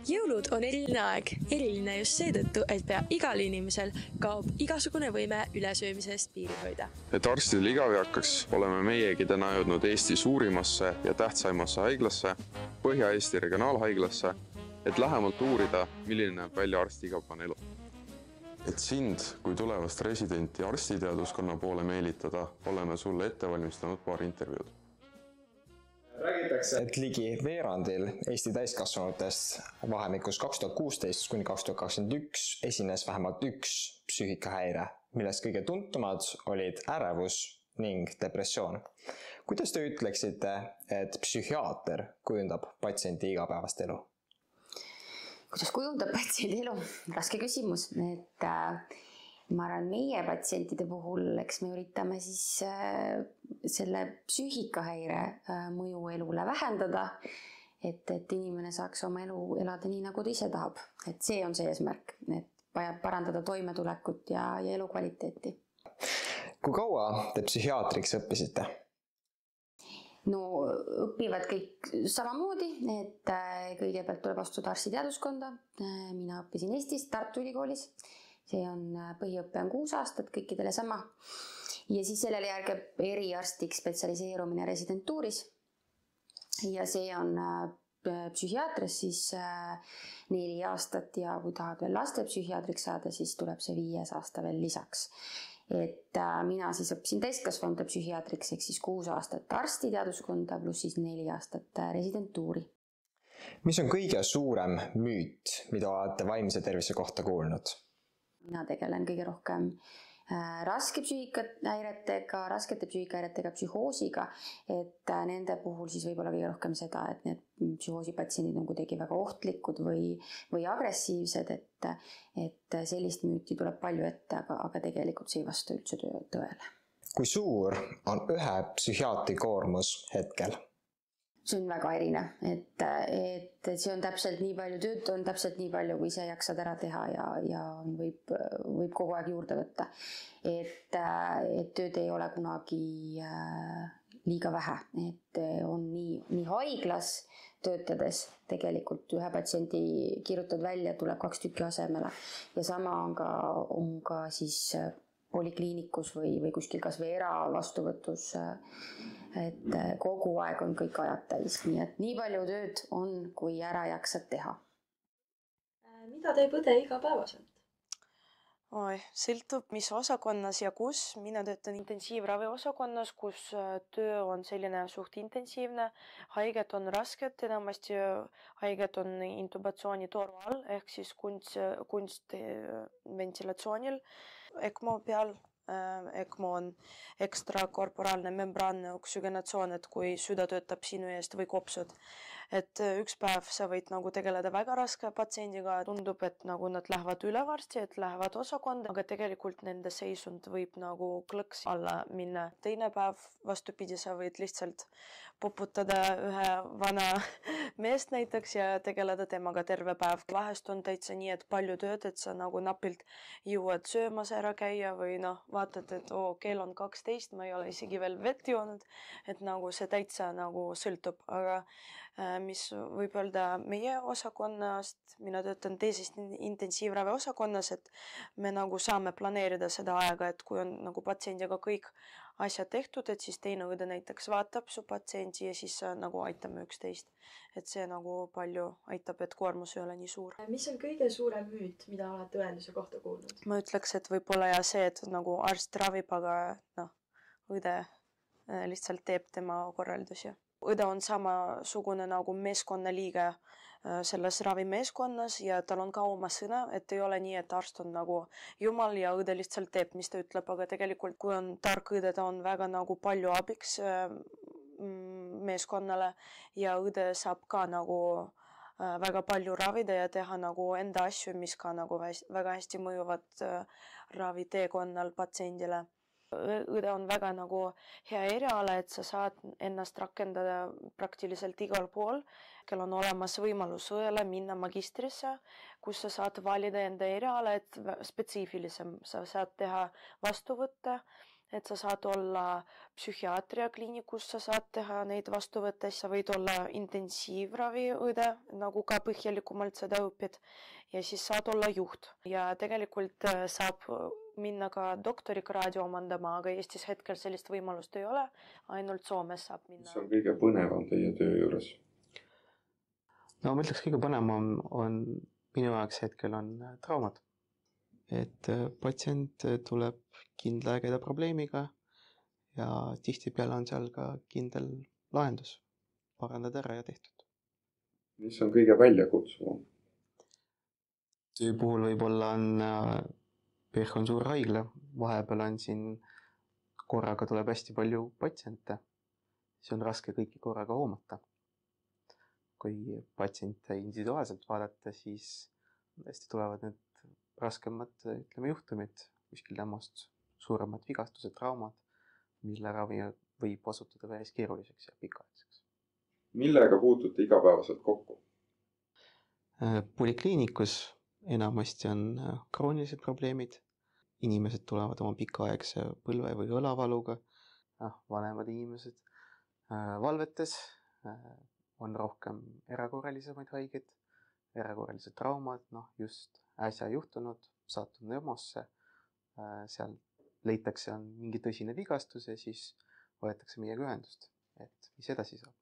Jõulud on eriline aeg, eriline just seetõttu, et pea igal inimesel kaob igasugune võime ülesöömisest piiri hoida. Et arstidel igav hakkaks, oleme meiegi täna jõudnud Eesti suurimasse ja tähtsaimasse haiglasse, Põhja-Eesti regionaalhaiglasse, et lähemalt uurida, milline näeb välja arsti igapäevane elu. Et sind kui tulevast residenti arstiteaduskonna poole meelitada, oleme sulle ette valmistanud paar intervjuud. Räägitakse, et ligi veerandil Eesti täiskasvanutest vahemikus 2016 kuni 2021 esines vähemalt üks psüühikahäire, millest kõige tuntumad olid ärevus ning depressioon. Kuidas te ütleksite, et psühhiaater kujundab patsiendi igapäevast elu? Kuidas kujundab patsiendi elu? Raske küsimus. Ma arvan, meie patsientide puhul, eks me üritame siis selle psüühikahäire mõju elule vähendada, et inimene saaks oma elu elada nii, nagu ta ise tahab. Et see on see eesmärk, et parandada toimetulekut ja elukvaliteeti. Kui kaua te psühhiaatriks õppisite? No õpivad kõik samamoodi, et kõigepealt tuleb astuda arstiteaduskonda. Mina õppisin Eestis, Tartu Ülikoolis. See on põhiõppe on 6 aastat, kõikidele sama. Ja siis sellele järgeb eriarstiks spetsialiseerumine residentuuris. Ja see on psühhiaatrias siis 4 aastat ja kui tahad veel lastepsühhiaatriks saada, siis tuleb see 5. aasta veel lisaks. Et mina siis õppisin täiskasvanute psühhiaatriks, ehk siis 6 aastat arstiteaduskonda pluss siis 4 aastat residentuuri. Mis on kõige suurem müüt, mida olete vaimse tervise kohta kuulnud? Mina tegelen kõige rohkem raskete psüühikahäiretega, psühhoosiga, et nende puhul siis võib-olla kõige rohkem seda, et need psühhoosipatsiendid on kuidagi väga ohtlikud või agressiivsed, et sellist müüti tuleb palju ette, aga tegelikult see ei vasta üldse tõele. Kui suur on ühe psühhiaatri koormus hetkel? See on väga erinev, et see on täpselt nii palju tööd, on täpselt nii palju, kui ise jaksad ära teha ja võib kogu aeg juurde võtta. Et tööd ei ole kunagi liiga vähe, et on nii haiglas töötades tegelikult ühe patsiendi kirjutad välja, tuleb 2 tükki asemele ja sama on ka siis polikliinikus või kuskil kas või eravastuvõtus, et kogu aeg on kõik ajad täis, nii et nii palju tööd on, kui ära jaksad teha. Mida teeb õde igapäevaselt? Sõltub, mis osakonnas ja kus. Mina töötan intensiivravi osakonnas, kus töö on selline suht intensiivne. Haiged on rasked, enamasti haiged on intubatsioonitoru all, ehk siis kunstventilatsioonil ECMO peal. ECMO on ekstrakorporaalne membraanne oksügenatsioon, et kui süda töötab sinu eest või kopsud. Et üks päev sa võid nagu tegeleda väga raske patsiendiga, tundub, et nagu nad lähevad üle varsti, et lähevad osakonda, aga tegelikult nende seisund võib nagu klõks alla minna. Teine päev vastupidi, sa võid lihtsalt poputada ühe vana meest näiteks ja tegeleda temaga terve päev. Vahest on täitsa nii, et palju tööd, et sa nagu napilt jõuad söömas ära käia või vaatad, et kell on 12, ma ei ole isegi veel vett joonud, et nagu see täitsa nagu sõltub, aga mis võib öelda meie osakonnast, mina töötan teises intensiivravi osakonnas, et me nagu saame planeerida seda aega, et kui on nagu patsiendiga kõik asjad tehtud, et siis teine õde näiteks vaatab su patsiendi ja siis nagu aitame üksteist. Et see nagu palju aitab, et koormus ei ole nii suur. Mis on kõige suurem müüt, mida olete õenduse kohta kuulnud? Ma ütleks, et võib-olla ja see, et nagu arst ravib, aga õde lihtsalt teeb tema korraldusi. Õde on samasugune nagu meeskonnaliige selles ravimeeskonnas ja tal on ka oma sõna, et ei ole nii, et arst on nagu jumal ja õde lihtsalt teeb, mis ta ütleb, aga tegelikult kui on tark õde, ta on väga nagu palju abiks meeskonnale ja õde saab ka nagu väga palju ravida ja teha nagu enda asju, mis ka nagu väga hästi mõjuvad raviteekonnal patsiendile. Õde on väga nagu hea eriala, et sa saad ennast rakendada praktiliselt igal pool, kel on olemas võimalus õele minna magistrisse, kus sa saad valida enda eriala, et spetsiifilisem. Sa saad teha vastuvõtte, et sa saad olla psühhiaatriakliinikus, sa saad teha neid vastuvõttes, sa võid olla intensiivraviõde, nagu ka põhjalikumalt seda õpid ja siis saad olla juht ja tegelikult saab minna ka doktorikraadi omandama, aga Eestis hetkel sellist võimalust ei ole, ainult Soomes saab minna. Mis on kõige põnevam teie töö juures? No ma ütleks kõige põnevam on minu jaoks hetkel on traumad. Et patsient tuleb kindla ägeda probleemiga ja tihtipeale on seal ka kindel lahendus. Parandada ära ja tehtud. Mis on kõige väljakutsuvam? Töö puhul võib-olla on PERH on suur haigla, vahepeal on siin korraga tuleb hästi palju patsiente. See on raske kõiki korraga hoomata. Kui patsiente individuaalselt vaadata, siis hästi tulevad need raskemad juhtumid, kuskil temast suuremad vigastused, traumad, mille ravi võib osutuda päris keeruliseks ja pikaaegseks. Millega puutute igapäevaselt kokku? Polikliinikus enamasti on kroonilised probleemid. Inimesed tulevad oma pikaaegse põlve või õlavaluga, vanemad inimesed. Valvetes on rohkem erakorralisemaid haigeid, erakorralised traumad, just äsja juhtunud, sattunud EMO-sse, seal leitakse on mingi tõsine vigastus ja siis võetakse meiega ühendust, et mis edasi saab.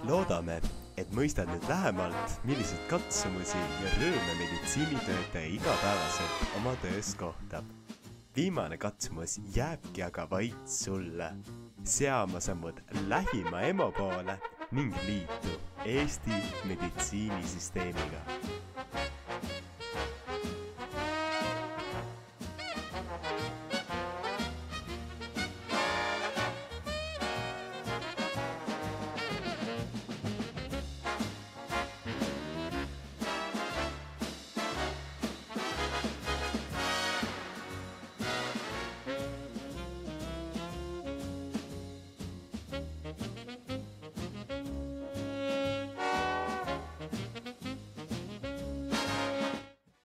Loodame, et mõistad nüüd lähemalt, millised katsumusi ja rõõme meditsiinitöötaja igapäevaselt oma töös kohtab. Viimane katsumus jääbki aga vaid sulle. Sea oma sammud lähima EMO poole ning liitu Eesti meditsiinisüsteemiga.